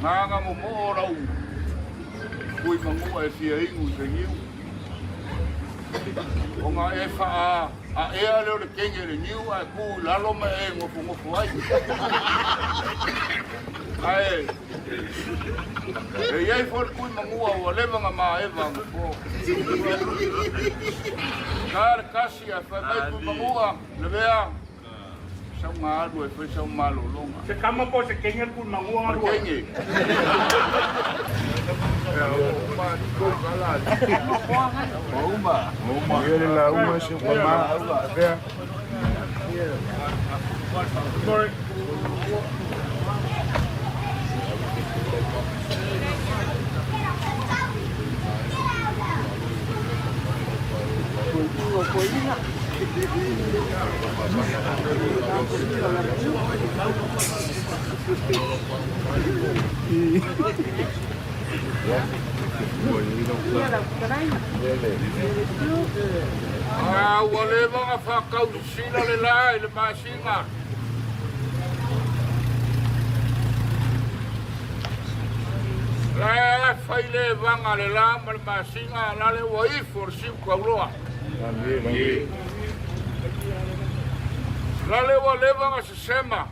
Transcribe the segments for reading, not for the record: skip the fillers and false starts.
Nganga mo mo rau. Kui mangu e fia ingu te niu. O ngā e wha a ea leo le kenge le niu a ku lalo me e ngofu ai. Ai. E iei fori kui mangua ua lewanga mā ewa ngofu. Kāre kasi a whai kui mangua Lavea. Sao ngā alu e whai sao malo longa. Se kama po se kenge kui mangua ngā rua. Kenge. Uma. Ele lá, uma chama Lavea. Sorry. Ua le mga whakausina le la i le masinga. La whai le vanga le la ma le masinga la le wai for sim kauloa. La le wa le vanga se sema.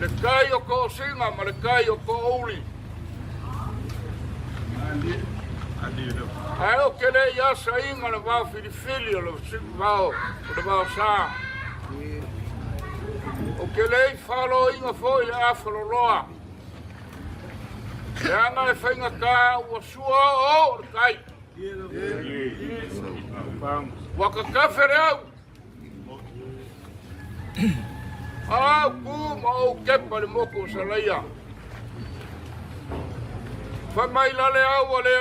Le kai o ko singa ma le kai o ko ouli. Ai o kele ia sa inga le vau filifili o le vau o le vau sa. O kele i whalo inga foi le awhalo roa. E anga le whainga ka ua sua o le kai. Waka kawhere au. Au ku ma o kepa le moko sa leia. Whamai la le au o le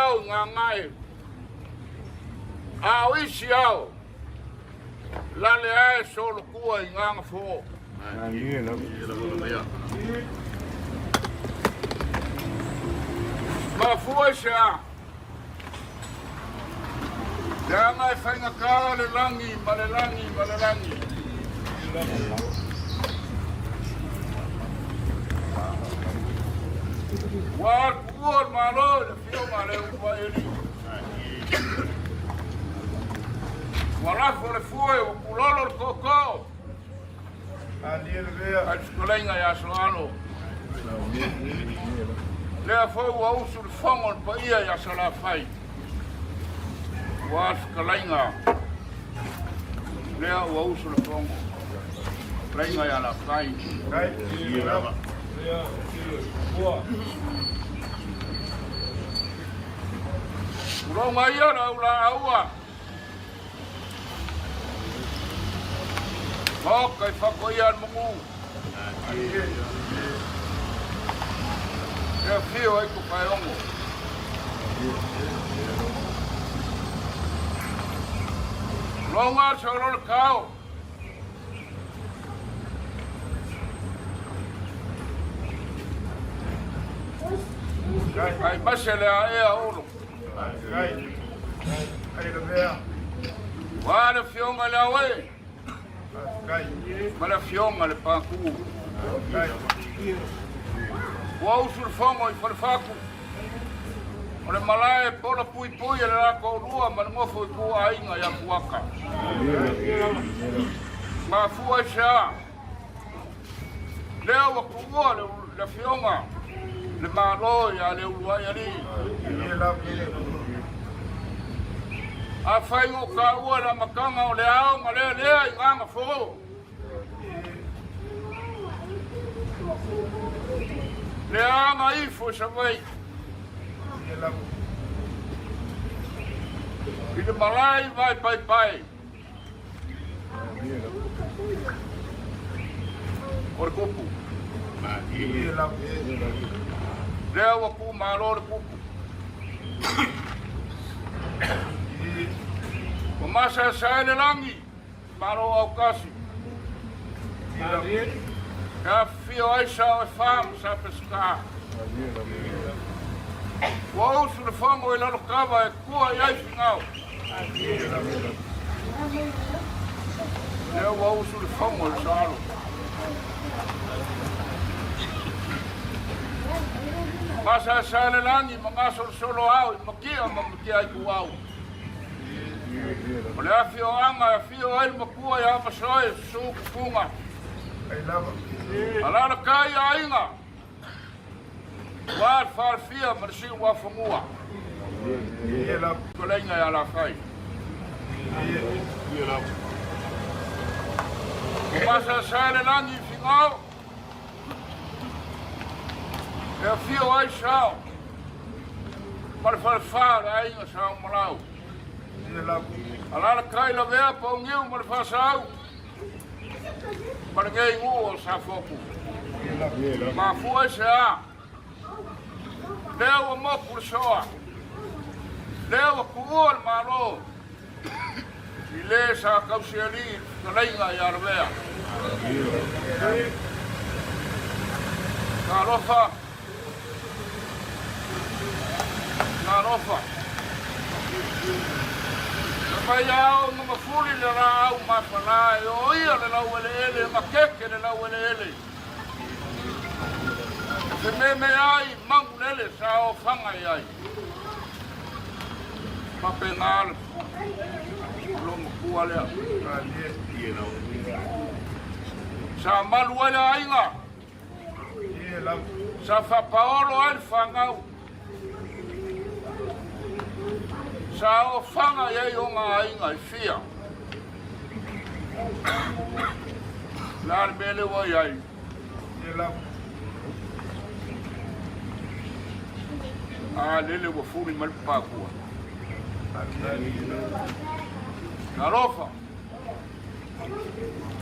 au ngā ngai. Au isi au. La le ae solo kua i ngā ngafo. Ma fua se a. Le anga e whainga kā le langi, ma le langi. Wa kuor malo le fio male ua eli. Wala fo le fue o kulolo le koko. Al skolenga ya soalo. Le fo ua usu le fongo le paia ya sala fai. Wa skolenga. Le ua usu le fongo. Skolenga ya la fai. Ronga ia na ula aua. Mokai whako ia mungu. Ea whio ai ko kai ongo. Ronga sa rol kao. Ai masele a ea olo. Ai Lavea. Wale fionga le awe. Mala fionga le paku. Wa usul fongo I falfaku. Ole malae pola pui le la ko rua ma ngofo I ku ainga ya kuaka. Ma fua sha. Leo wa kuwa le fionga. Le malo ya le ulua ya li. A fai o ka ua la makanga o le au ma lea I nganga fo. Le anga I fo sa wei. I le malai vai pai. O le kupu. Lea wa ku malo le kupu. O masa sa le langi. Malo au kasi. Ka fio ai sa o fam sa pesca. Wa usu le fango I lalo kava e kua I ai fingau. Lea wa usu le fango I sa alo. Masa sale langi mga solo au makia makia ku au. Ole afio anga afio el makua ya pasoi su kunga. Ai lava. Ala kai ainga. Wa farfia marsi wa fungua. Ia lava. Kolenga ya la fai. Ia lava. Masa sale langi fingau. Eu fio ai sao. Para farfar ainga sao malau. Ia lava. Ala kai Lavea pougiu ma le fasau. Ma le ngei o sa foku. Ma fua se a. Leo mo por soa. Leo kuo al malo. I le sa kausiali kalaiga ya Lavea. Karofa. Karofa. Mai au no mafuli le rau mafana o ia le lau ele makeke le lau ele. Se me ai mangu lele sa o fanga ai. Papenal. Lo mkua le. Sa malu ele ainga. Ia lava. Sa fa paolo al fangau. Sa o fanga ye o nga inga fia. Lar bele wo yai. Ia lava. A lele wo furi mal pakua. Karofa.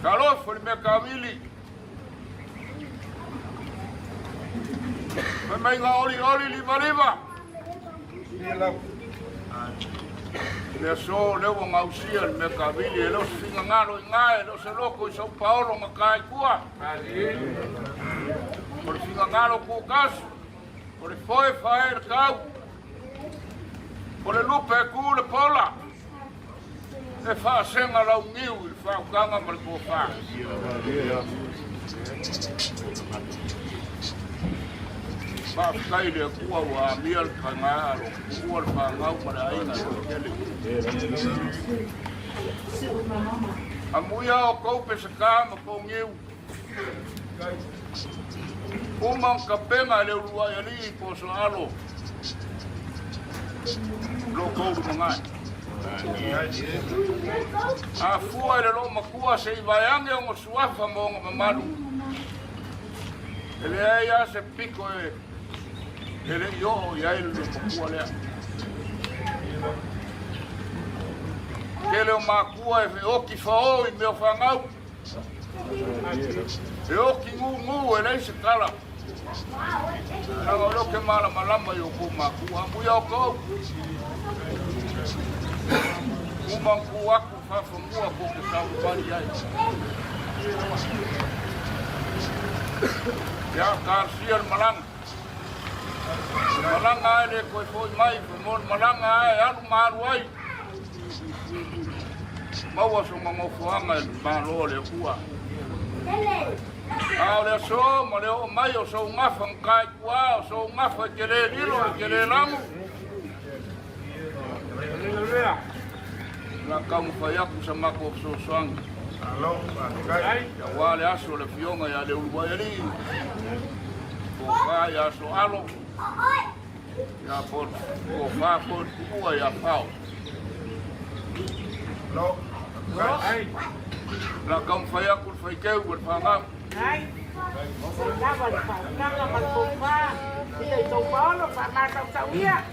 Karofa me kamili. Me nga oli liva. Ia lava. Le so le wo ngausia me kamili lo singa ngalo ngai lo se loko i São Paulo makai kua. Por singa ngalo ku kas. Por foi faer kau. Por le lupe ku le pola. E fa senga la uniu il fa kanga mal ko fa. Ba kai le kua wa miel kangalo ku al fa ngau mara ina kele. Amuia o koupe se kama pougiu. Uma kapenga le urua yali po soalo. Lo kou mangai. A fua le lo makua se iwayange o mosuafa mo mamalu. Ele ai se pico ele yo ya ele le makua lea. Kele o makua e oki fao i meo whangau. E oki ngu e nei se kala. Nanga o ke malama i o ku makua. Muia o kou. Umanku aku whawhamua ko ke tau pari ai. Ia Garcia malanga. Malanga ai le koe foi mai. Malanga ai alu maru ai. Maua so mangofuanga e malo le kua. Ao le so, ma le o mai o so ngafa nkai kua, o so ngafa kele lilo, kele lamu. La kamu fayaku sa mako so soanga. Alo, kai. Ya wale aso le fionga ya le uruguayali. Ko fa ya so alo. Ya por, ko fa por kua ya pau. Alo. Ai. La kamu fayaku faikeu por fanga. Ai. Lava le fa, kanga mal ko fa. Ia i São Paulo fa ma tau tau ia.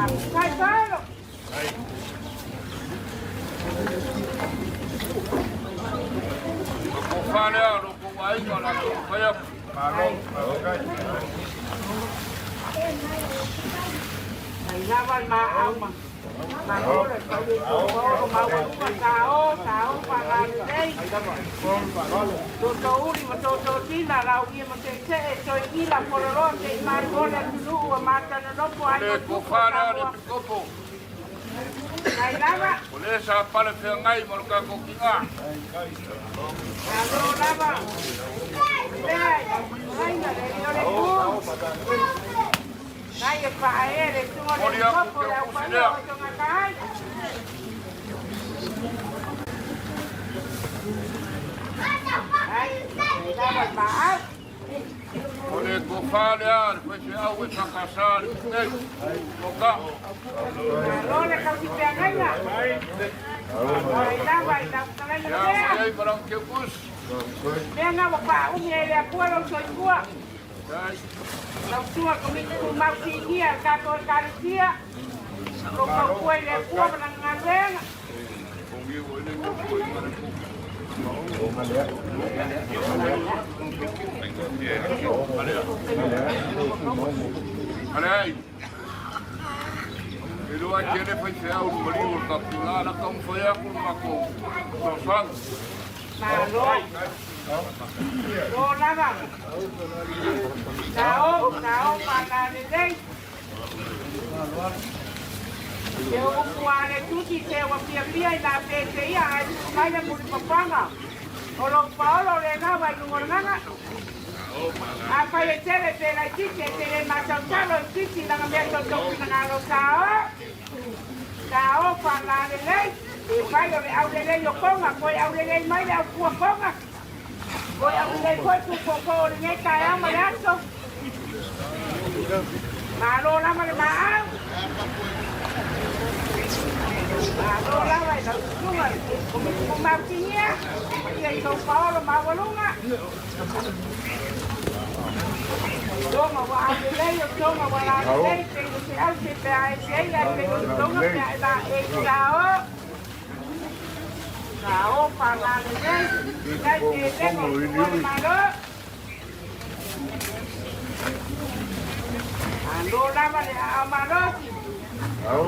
Sai Paulo. Ko fale alo ko ai ko la ko faya. Malo, okay. Thầy ra văn mà ông mà bố là cậu đi cô mà bố mà cậu và là đây tôi đi mà tôi tin là đâu kia mà sẽ chơi đi là cô đó thì mà cô là chú mà nó quay Ko fale alo ko po. này lắm á Ole sa pale fe ngai mo ka ko kinga. alo lắm á đây là để cho đấy cô đây phải để cho nó đi có cô đâu phải cho người cái đây ra mặt bả Ole ko fale alo fe se au e pakasal. Nei. Ko ka. Rồi là không chịu tiền đấy nhá. Rồi ra vậy đọc cái này Ya nữa. ai barang ke bus. Đen nào bà ông nghe là cua đâu chơi cua. Dai. Đâu cua có mình cua mau xì kia, cá tôi cá kia. Lúc đầu cua là cua mà ngang đen. Ko gi wo ne ko ko ma ko. Alei. Ele vai querer fazer o livro da pilada como foi a curva com o sangue. Mà rồi. Rồi ra vào. Nào bà là đến đây. Nếu hôm qua này chú chị theo vào việc đi là về thấy ai cái là một cái băng à. Kalau Paulo le ngava ngoranga. Apa ye tere tere chiche macam chalo chichi na ngamia toto na ngalo sao. Sao pala le le. E pai le au le yo konga koi au le mai le au konga. Koi au le koi tu ko le ngai kai au mai aso. Malo la ma le ma. Malo la vai da lunga. Como ma tinha. Cái São Paulo mà vào luôn á. Cho mà vào đây, cho mà vào đây, thì ăn thịt bè, cái là cái đúng nó chạy là em sao? Sao phải là đây? Đây thì cái con mà đó. Ando mà đó.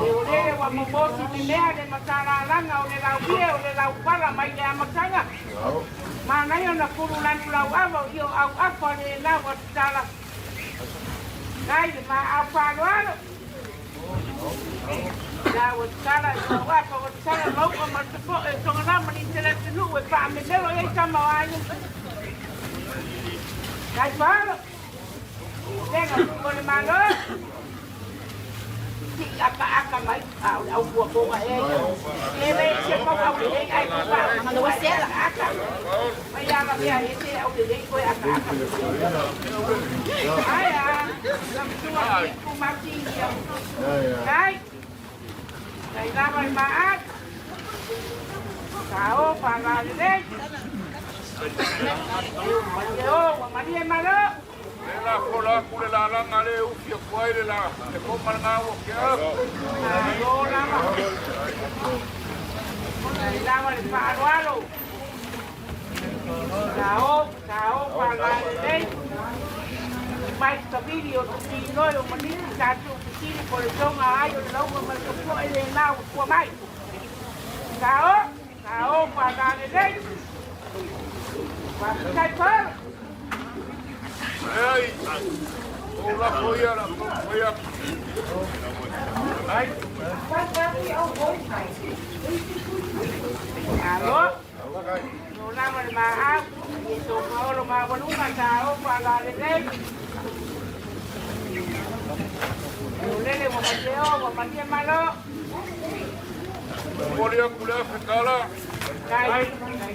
Điều đây là một bộ thì mẹ để mà xả ra ngầu để lau bia để lau quá là mày làm mà sáng à. Mà nãy là cô làm lau áo vào yêu áo áo vào để lau vào xả là. Đây mà áo pha đó. Lau vào xả là áo vào xả là lâu mà có trong đó mình đi chơi cái lúc về phạm mình đâu ấy sao mà ai nhưng. Đây phá đó. Đây là cô mà đó. Chị aka mấy ông của cô mà em sẽ có ông để đây ai cũng vào mà nó sẽ là aka bây giờ là bây giờ sẽ ông để đây coi aka ai à làm chua cô mang chi nhiều đấy đây ra vậy mà ác sao phải là đây mà đi mà đó La cola kule la la ngale u ki kwai la e ko mar nga wo ke a yo la ma la ma pa ro alo sao pa la dei mai sto video ti noi ma ni sa tu ti por so nga ai lo ma ko ele na ko mai sao pa la dei pa sai pa ei o la foia ai alo no la ma a ni so ko ma ko nunca sao pa la dei Lele mo mateo malo. Moria kule fekala. Kai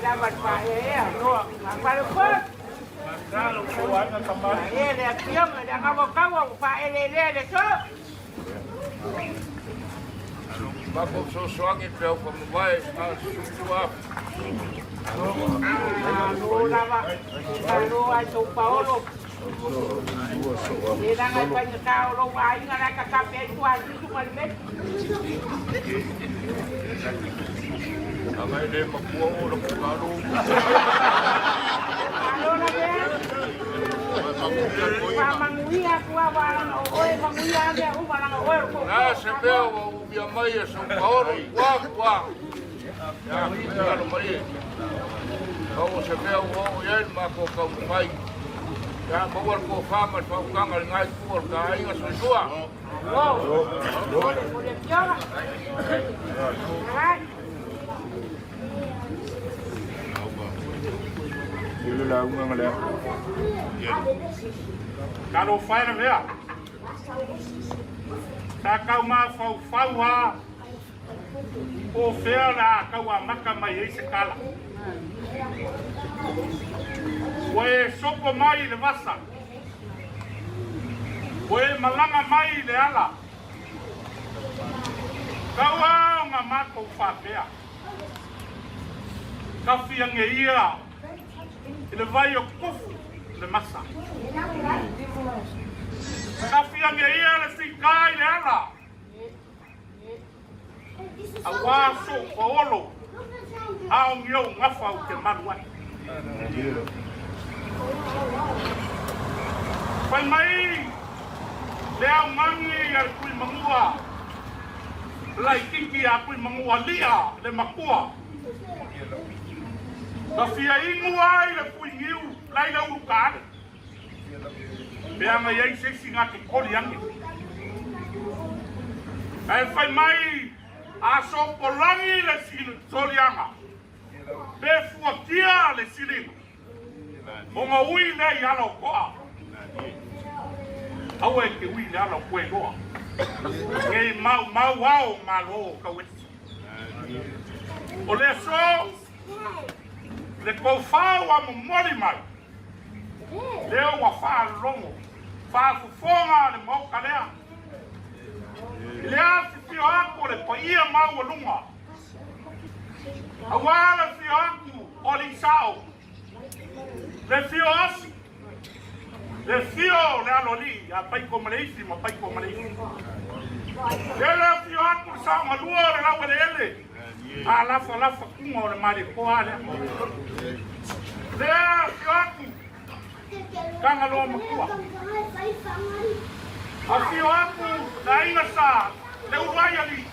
dapat pae no. Para pot. Kalau kuat nak tambah. Le pion le ngabo kawo pae le so. Bako so soangi peo ko vai a sutua. No lava. No ai São Paulo. E ranga i paina kao lo wa inga na ka kape ai tua i tu mali me. Angai le makua o lo karo. Alo na vea. Manguia kua wala o oe manguia ane o wala o oe ko. Na se veo o via mai e son paoro kua. Ya kia lo mai. Kau se veo o yen ma ko kau mai. Ya mawar ko fama fa kanga ngai ku ka inga susua. Wow. Ole kiora. Hai. Ele lá uma mulher. Kalo whai na mea. Tā kau mā whau ha. O whea la kau a maka mai e se kala. Oe soko mai le wasa. Oe malanga mai le ala. Kau a ngā mātou whapea. Ka whiange ia. Ile vai o kofu le masa. Ka whiange ia le whikai le ala. A waso o olo. Ao ngio ngafa o te manuai. Pai mai le au mangi al kui mangua. Lai kiki a kui mangua lia le makua. Ka fia ingu ai le kui ngiu lai le urukare. Bea mai ai se singa ke kori angi. Ai fai mai a so polangi le solianga. Be fuatia le silinga. Onga ui nei ala o koa. Au e ke ui le ala o koe loa. Ngei mau au malo o kawesi. O le so, le kou whau a momori mai. Leo wa wha longo. Wha fufonga le mauka lea. Lea fio aku le paia mau a lunga. Awala fio aku o li sao. Le fio asi. Le fio le aloli. A pai komareisi ma pai komareisi. Le fio aku sao malua le lau le ele. A lafa kunga o le mare koa le. Le fio aku. Kanga loa makua. A fio aku na inga sa. Le uruai ali.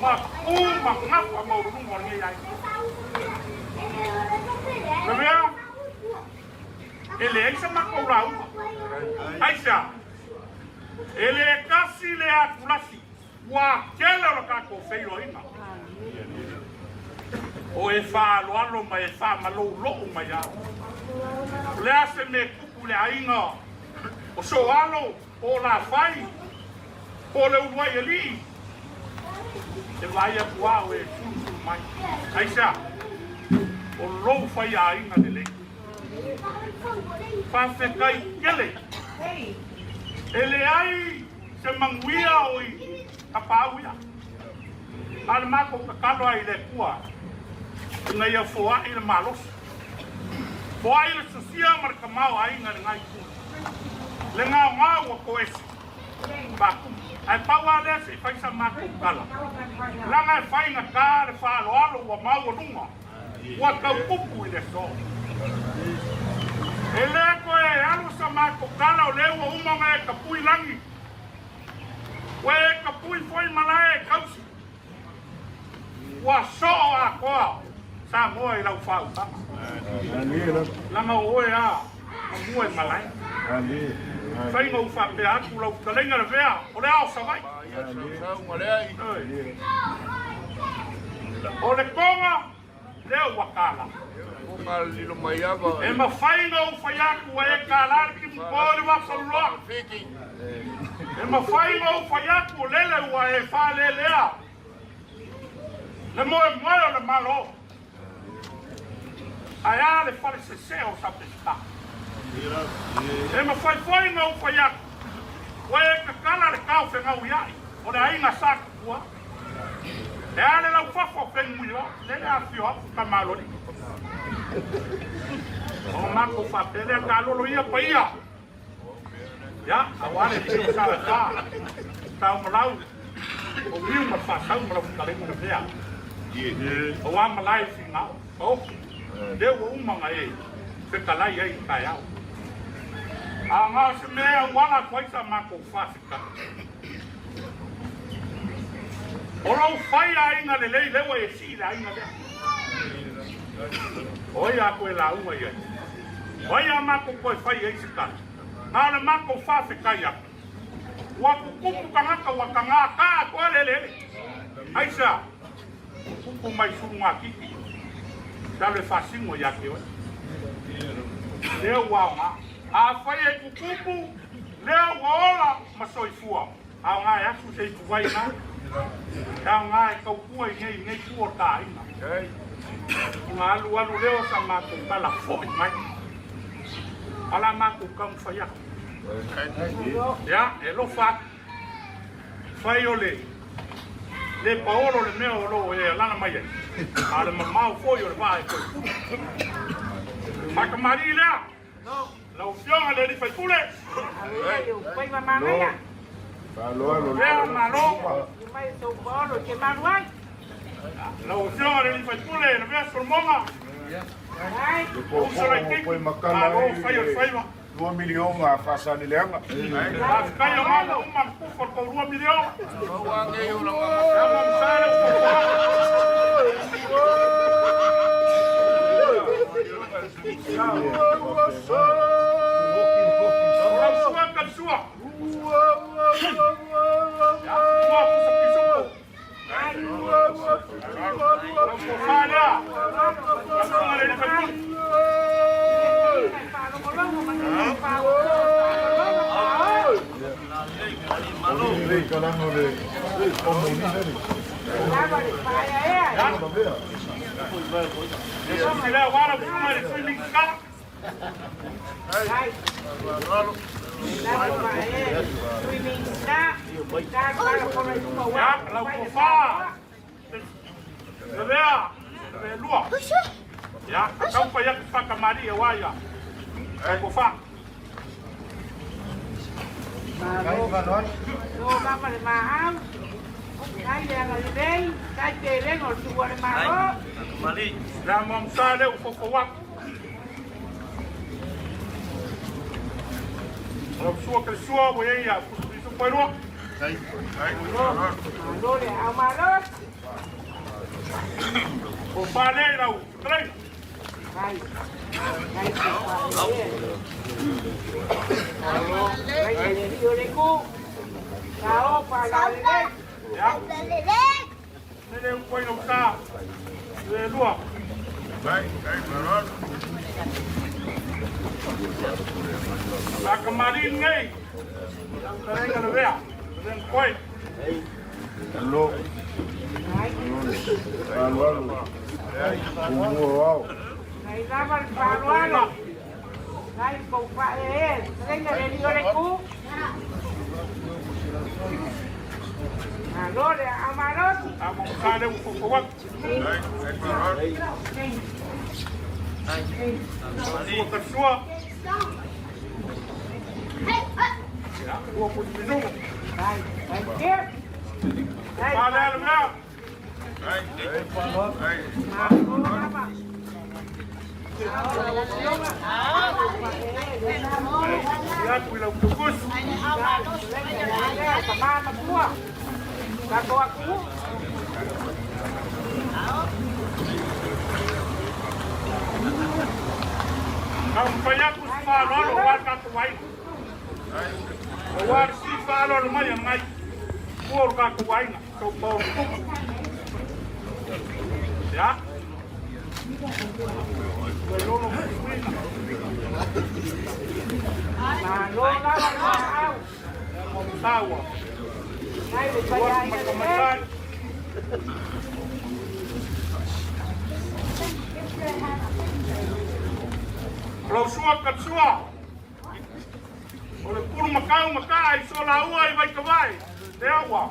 Ma ma ngapa ma urungo ni ai. Lavea. Ele é sama ko rau. Aisha. Ele é kasi le akulasi. Wa kele lo ka ko feiro ina. O e fa lo alo mai fa malo lo mai ya. Le ase me kuku le ainga. O so alo o la fai. O le uruai ali. E vai a kua o e tunu mai. Aisha. O lou fai a inga de lei. Fa fekai kele. Ele ai se manguia oi kapauia. Al mako kakalo ai le kua. Nga ia foa i le malos. Foa i le sosia marka mau ai nga ngai ku. Le ngā ngā ko esi. Baku. Ai paua le se fai sa mako kala. Langa e fai nga ka le fa alo wa mau lunga. Wa ka pupu i le so. Ele ko e alu sa mako kala o lewa umonga e kapui langi. We kapui foi malae kausi. Wa so a koa. Sa moa i lau whau tama. Langa o oe a. Mua i malae. Fai ngau whape aku lau kalenga Lavea. O le ao savai. O le konga. Leo wakala. E ma fai ngau whai aku e kālari ki mpori wakalua. E ma fai ngau whai aku lele ua e whale lea. Le moe moe o le malo. Aia le whale se se o sa pesta. E ma fai ngau whai aku. Ua e kakala le kau whengau iai. O le ainga sa kua. E ale lau whafo whengu yo. Lele a fio aku ka malori. O mako whapele ka lolo ia pa ia. Ya, awale di sa. Tau malau. O miu ma fa tau malau kale mo pea. O wa malai finga. O. De wo umanga e. Fekalaiga i kai au. Anga se mea wala koisa mako fasika. Olo fai ainga lelei lewa e sila ainga lea. Oia koe la uma ia. Oia mako koe fai e sika. Nāle mako fasika ia. Waku kupu kangaka wakangaka koe lelele. Aisa. Kupu mai sunga kiki. Dale fasingo ia kewe. Leo wanga. A fai e kukupu. Leo waola masoifua. A ngā e aku se i kuwai nā. Ka ngā e kaukua i ngei kua tā ina. Ngā alu leo sa mātou kala fōi mai. Ala mātou kam whaiak. Ya, e lo whak. Whai o le. Le paoro le mea o lo e lana mai e. A le mamau fōi o le wā e koe. Makamari lea. Lau fionga le li whai pule. Pai mamangaya. Lea malo. Mai tau paolo ke maruai. Lau fionga le li whai pule. Le mea solmonga. Ai. Usara i kiki. Malo whai o whaiwa. 2 milion a whasani leanga. Kai o mana uma kufa ko 2 milion. Lavea, lua. Ya, kau payah fekamari awaya. Kofa. No mama le mahau. Ai le nga lei, kai te le ngol tua le maho. Mali. La mam sa le ufofowa. Lo sua que sua wo ya, su puero. No le amaro. O pale la u, trei. Ai. Ai te pale. Ai le rio le ku. Kao pa la le. Ya. Nele un puero ka. Le lua. La camarín ngay. Kare ka Lavea. Den koi. Hello. Alo. Wow. Ai lava el paruano. Ai con pa venga le rio le ku. Allora, amaros. Amo sa le ufofowa. Sua que sua. Ya, o puto. Ai, ai que? Ai, Pale Lavea. Ya, cuida o tucus. Mama tua. Satu aku. Kau payah ku falo lo war ka tuai. War si falo lo mai mai. Por ka tuai na. Kau bau. Ya. Belum kuina. Loga mau. Tawa. Ai, le paya Makamatan. Kalau sua kat sua. Oleh pur makai Soalaua i vai kawai. Te awa.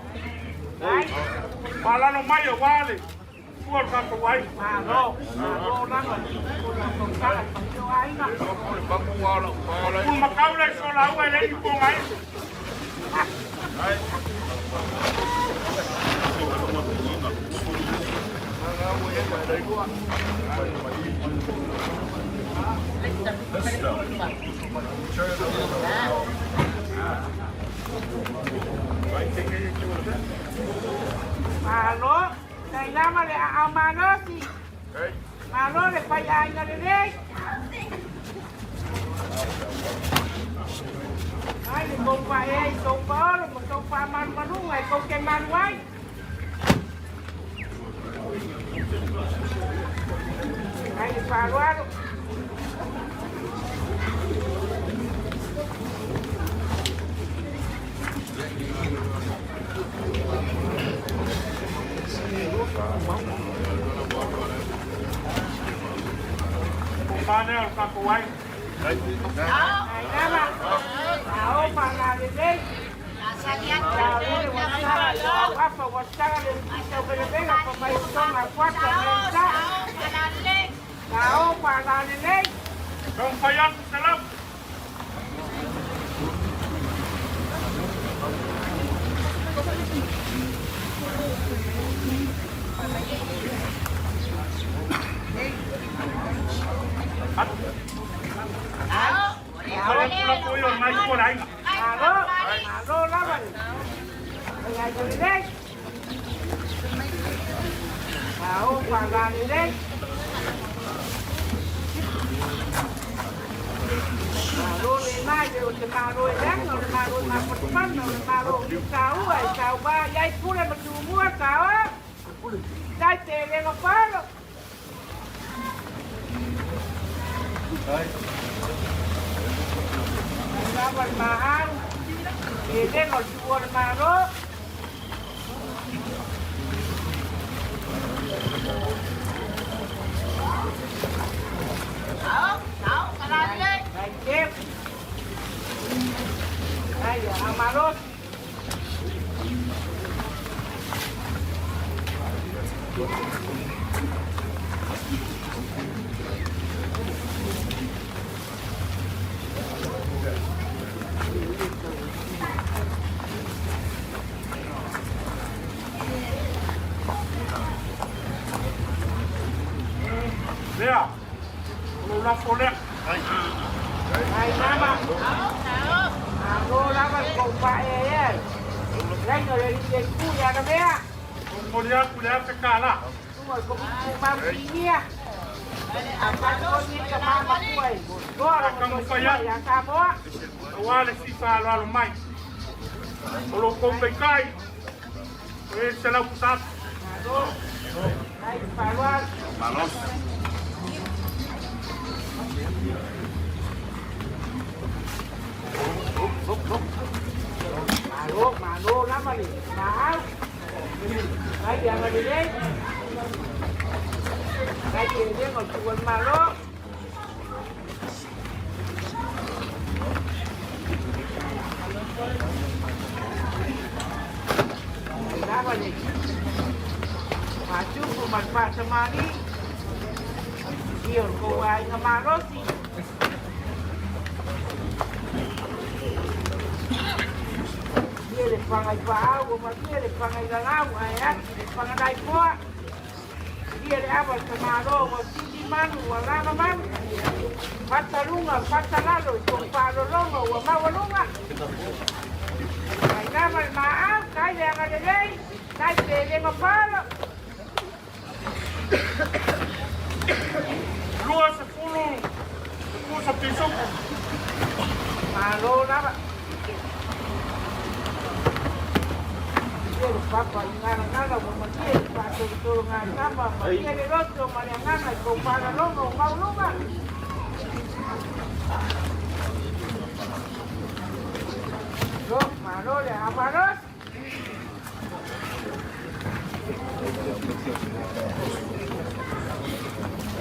Ai, Palano mai o wale. Sua ka kawai. no, no, no, no, no, no, no, no, no, no, no, Kung makau le Soalaua le i po ngai. Malo, dai lama le aemaise. Malo le fai ai na le lei. Ai le kong pa e so pa mo so pa man manu ai ko ke man wai. Ai le pa ruaro. Pane al kakuai. Ai lama. Ao pa na le lei. Apa wasara le ito berbeda pemain tong kuat mereka. Kau pada lei. Dong payang salam. Kalau pulau yang naik ko lain. Halo lawan. Ayah jadi deh. Kau pada lei. Halo lima je utama roi dah, utama roi macam mana, utama roi kau, kau bah, ya pula berjumpa kau. Dah tele apa? Lawan mahal, ini kalau jual mahal. Tahu, kalau ni. Baik. Ayo, amaros. Lavea. Ulah folek. Ay, nama. Ako laban ko pa eh. Lain kalau dia punya Lavea. Kuliah fekala. Semua ko mampi ya. Apa kau ni kemana kuai? Kau orang kau ya kamu. Awale si fa lo mai. Olo ko bekai. Selau pusat. Ay, paruan. Malos. Malu lama ni. Mahal. Ay, jangan di deh. Ay, dia mau jual malu. Lama ni. Maju bermanfaat semari. Dia kau ay ngamalu sih. Dia le pangai pau, mas dia le pangai galau, ayat, pangai dai kuat. Dia le apa semaro, mas sini manu, wala man. Patalunga, patalalo, komparo longa, wama walunga. Ay naman maaf, kaya nga delay, kaya pwede mapalo. Luar sepuluh. Sepuluh sa piso. Malo na. Papa, ingana mamatay, patulungan sama, matiyari roto, marianganay, kung panalongo, maulungan. So, manole, amaros.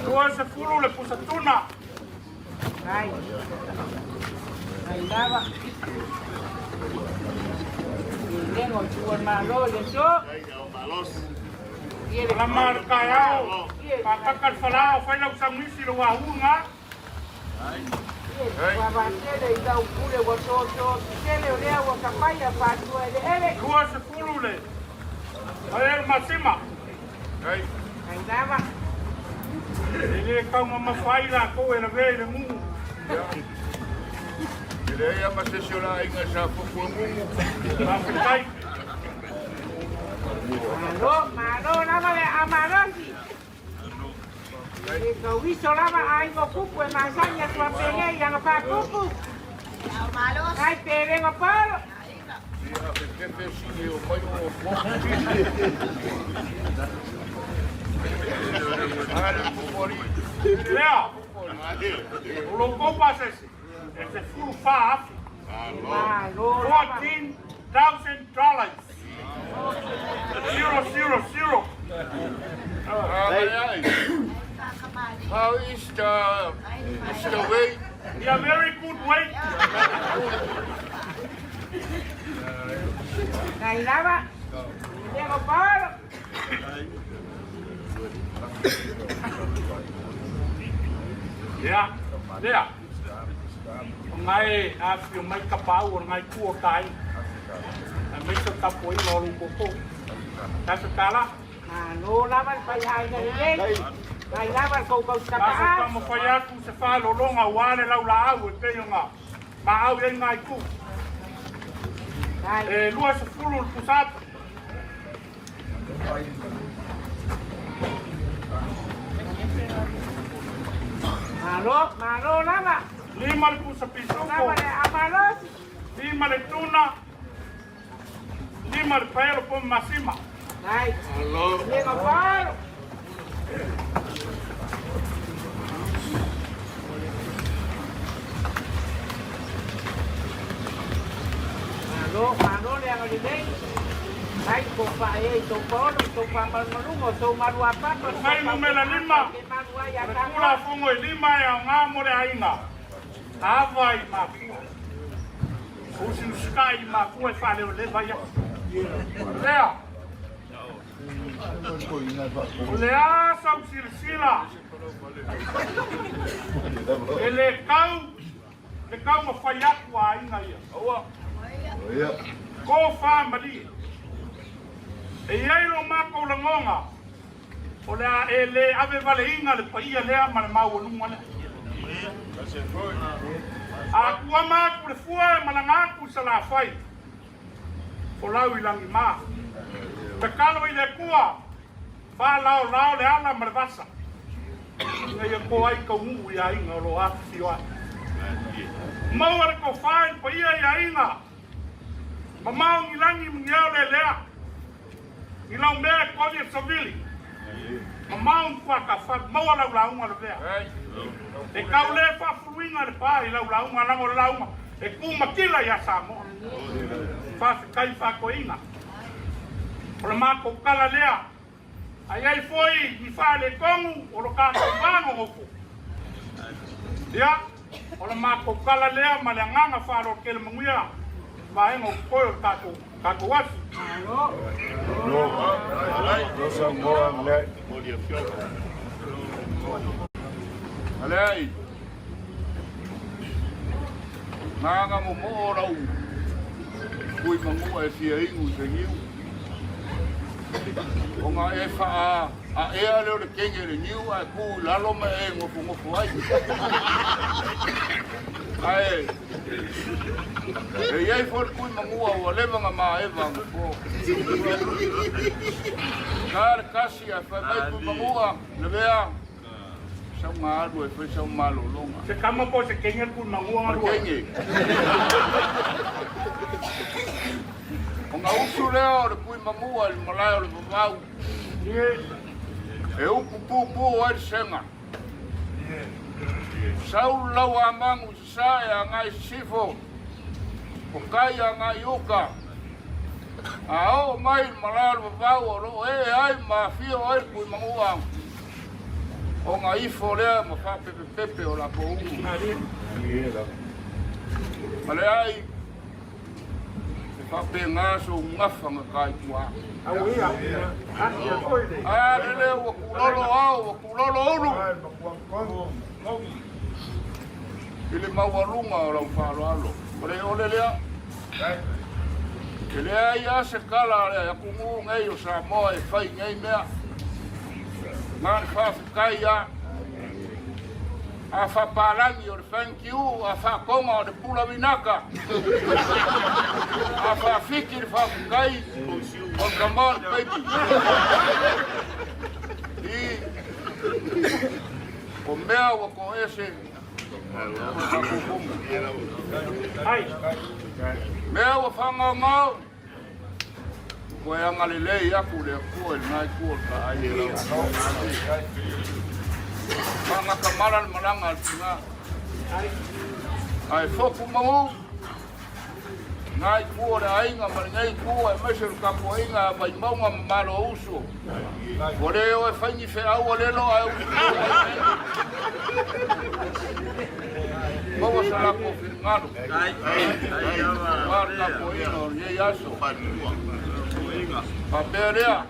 Luar sepuluh le pusat tuna. Ay, naba. Tengo chuan malo le so. Lamar kayao. Pakakal falao, fai lau sang misi lo wahunga. Wawasele i tau kule wa so tele o lea wa kapaya whatua ele. Lua se fulu le. Ai masima. Ai. Ai lava. Ele kaunga mawhaira ko e na vele mungu. Ele ia masesiona inga sa fukuamungu. Mafikai. Malo lava le amarosi. Ika wiso lava ai ko kupu e masanya tua pele ia ngapa kupu. Ai pele ngaparo. Ia pepe sini o mai o moku. Ale kupori. Lea. O longo passa esse. Esse fulu pá afi. Malo. $14,000. 000. How is the way? Yeah, very good weight. Ai lava. Ia ngaparo. Yeah. Ngai afi o mai kapau o ngai kuo kai. Mai so tapo i lo lupo. Tasa kala. Malo lava pai ai na le. Ai lava ko Tasa kapa. kama whai aku se wha lolonga wale lau la au e te yunga. Ma au e ngai ku. Ai. Lua se fulu pusata. Malo lava. 5 le pusa pisuko. Lava le amarosi. 5 le tuna. 5 le paelo po masima. Ai. Ia ngaparo. Malo le ang alibay. Ay, kung pa ito po, pa malungo, so marua pa. Mai numela 5. Kula fungo e 5 ya ngā more ainga. Hawa i makua. Usi uskai i makua e whale o lewa ia. Lea. O lea sau sirsila. E le kau ma whai aku a inga ia. Ko wha mali. E iero mako langonga. O lea e le ave vale inga le paia lea ma le mau anunga le. A kua māku le fua e malangāku sa la whai. O lau i langi mā. Te kalo i le kua. Wha lao le ala ma le vasa. Nga ia ko ai ka ungu i a inga o lo atu si oa. Mau are ko whain pa ia i a inga. Ma mau ngi langi mngiao le lea. I lau mea koni e savili. Ma mau nwhaka whak. Mau a lau launga le vea. E kau le whafuinga le pā i lau launga lango le launga. E kuma kila i a Samoa. Whasi kai whako inga. O le mako kala lea. Ai ai foi i whale kongu o lo kāko wāngo hoku. Ia, o le mako kala lea ma le nganga whalo ke le manguia. Maengo koe o kāko wasi. Rosa moa mle. Alei. Nganga mo mo rau. Kui mangua e fia ingu te ngiu. O ngā e wha a ea leo le kenge le niu a ku lalo me e ngofu ai. Ai. E iei fori kui mangua ua lewanga mā e wanga po. Kāre kasi a whai mai kui mangua Lavea. Sau ngā alu e whai sau malo longa. Se kama po se kenge ku mangua ngā rua. Kenge. O ngā usu leo o le kui mangua i malae o le wawau. E upu pūpū ai senga. Sau lau a mangu sae a ngai sifo. O kai a ngai uka. A o mai malae o le wawau o ro e ai ma fio ai kui mangua. O ngā ifo lea ma whapepe o la po ungu. Male ai. Pape ngaso ngafanga kai tua. Au ia. Asia koe le. Ah, lele wa kulolo au, wa kulolo ulu. Ele maualunga o lau whaaloalo. Ole lea. Ke lea ia se kala lea kungu ngai o Samoa e whai ngai mea. Ngāne whawhikai ia. A whaparangi o le thank you, a whakonga o le pula winaka. A whawhiki le whawhikai o le kamar baby. O mea wa ko ese. Mea wa whanga ngau. Ko e angalilei aku le kua il nai kua ka ai e lau. Whanga kamara le maranga al tinga. Ai whoku mahu. Ngai kua le ainga maringai kua e meseru kako ainga vai maunga mamaro uso. Kore o e whaingi whe au a lelo ai uso. Maua sa lako whingaro. Wār kako ino ye yaso. Papea rea.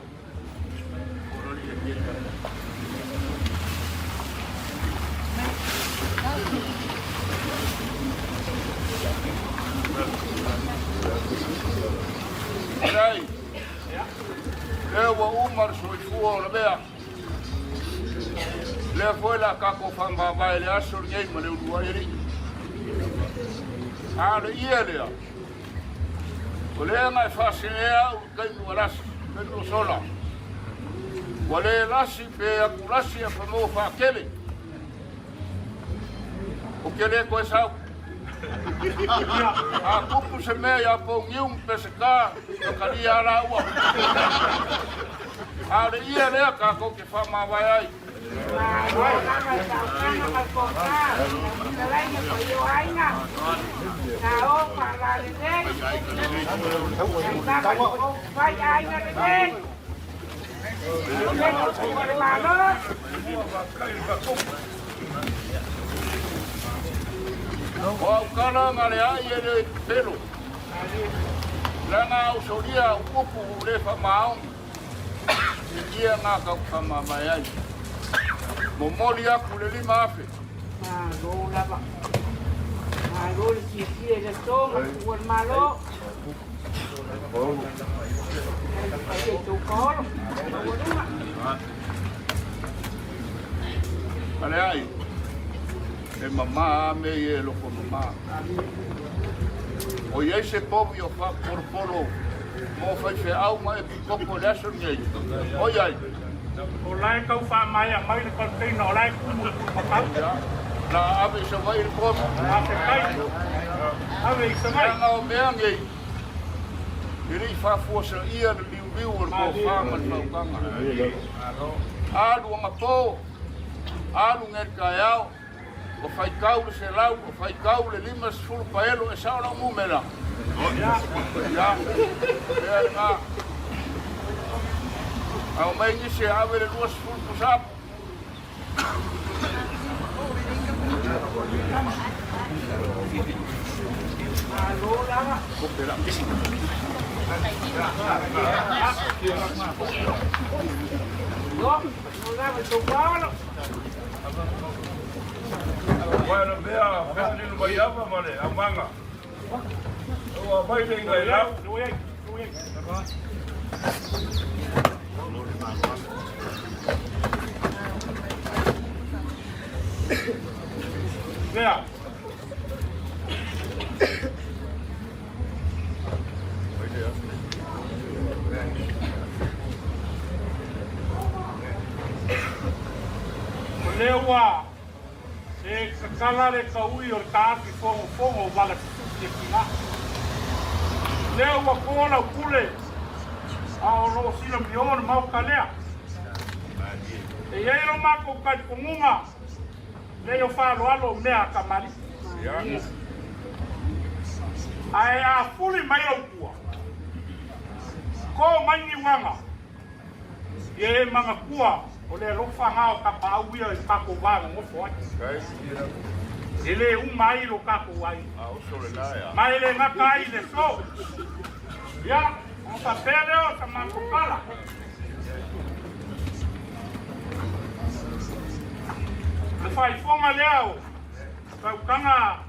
Rai. Leo wa umar soifua o Lavea. Leo foi la kako whamawai le asur ngei ma leo luairi. Ale ia lea. O lea ngai whasenea u kainu alasi, kainu sola. Wa le lasi pe aku lasi a whamo whakele. O kele koe sau. A kupu se mea ia pougiu peseka o karia ala ua. A le ia lea kako ke whamawai ai. O au kala ngale ai e le pelo. Langa au soria u kupu le whamau. E ia ngā kau whamawai ai. Momoli aku le lima afe. Lo lava. Lo le kiki e le tonga, ua malo. E tu kolo. Ale ai. E mamā me e loko mamā. O iei se povi o wha porporo. Mo whai whe au mai e pipoko le aso ngei. O iei. O lai kau wha mai a mai le konteina o lai kumu papau. Na ave se vai le povi. A se kai. Ave i se mai. Anga o mea ngei. I rei whafua sa ia le liu o le ko whanga le maukanga. Alu anga pō. Alu ngeri kai au. O fai kau le se lau, o fai kau le lima sefulu paelo e saora mumela. Ya. Ya ngā. Au mai ni se ave le lua sefulu pusapu. Lo lava. Lo lava tu kolo. Bueno, vea, vea vai apa male, amanga. O vai dei ngai lá. Vea. Lewa. E kakala le kaui o le kaaki fongo wala tutuki e kina. Leo wa kola ukule a o lo sila miona mau kalea. E yeiro mako kai kungunga leo whalo alo mea kamali. Ai a fuli mai au kua. Ko mai ni wanga. Ye manga kua. O le lofa ngao ka pauia e kako wanga ngofo ati. Ele mai lo kako wai. Mai le ngakai le so. Ya, o papele o sa makopala. Le fai fonga leo. Ka ukanga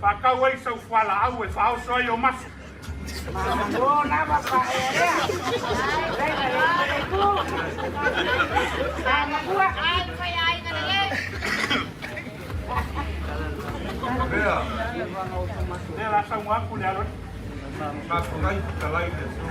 Whakau ei sau whala au e whaoso ai o masu. Mano, nava pa ea. Venga, le tu. Amagua. Lavea, Nela sau aku le alo. mas ngai fekalaiga so.